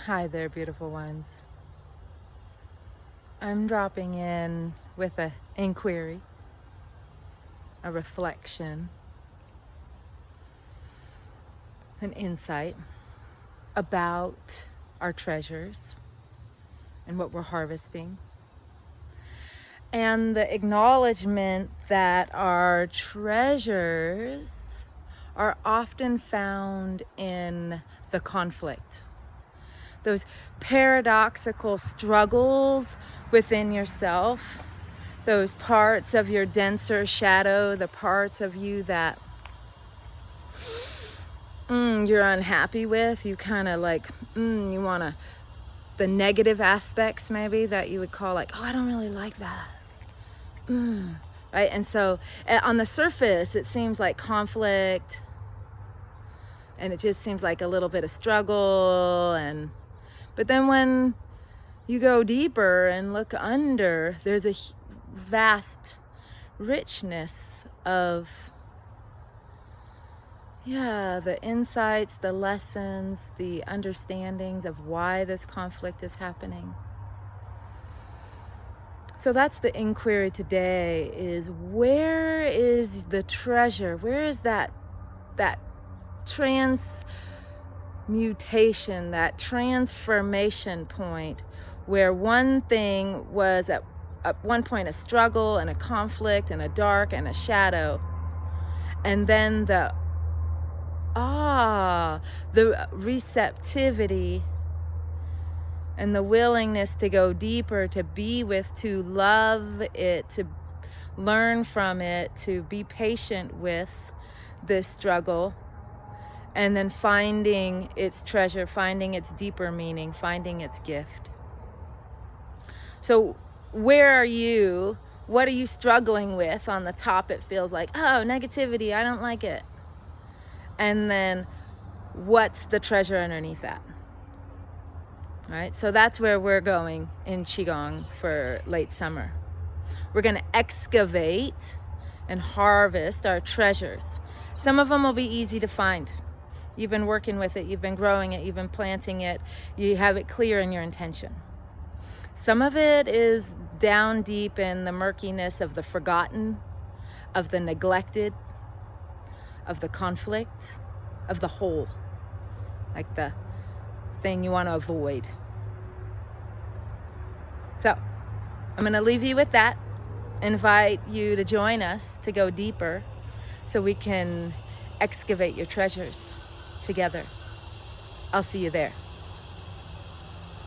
Hi there, beautiful ones. I'm dropping in with an inquiry, a reflection, an insight about our treasures and what we're harvesting, and the acknowledgement that our treasures are often found in the conflict. Those paradoxical struggles within yourself, those parts of your denser shadow, the parts of you that you're unhappy with, you kind of like, you want to, the negative aspects maybe that you would call like, oh, I don't really like that. Right? And so on the surface, it seems like conflict, and it just seems like a little bit of struggle, but then when you go deeper and look under, there's a vast richness of, the insights, the lessons, the understandings of why this conflict is happening. So that's the inquiry today, is where is the treasure? Where is that transmutation, that transformation point where one thing was at one point a struggle and a conflict and a dark and a shadow, and then the receptivity and the willingness to go deeper, to be with, to love it, to learn from it, to be patient with this struggle, and then finding its treasure, finding its deeper meaning, finding its gift. So where are you? What are you struggling with? On the top, it feels like, oh, negativity, I don't like it. And then what's the treasure underneath that? All right, so that's where we're going in Qigong for late summer. We're going to excavate and harvest our treasures. Some of them will be easy to find. You've been working with it, you've been growing it, you've been planting it, you have it clear in your intention. Some of it is down deep in the murkiness of the forgotten, of the neglected, of the conflict, of the whole, like the thing you want to avoid. So I'm going to leave you with that, invite you to join us to go deeper so we can excavate your treasures together. I'll see you there.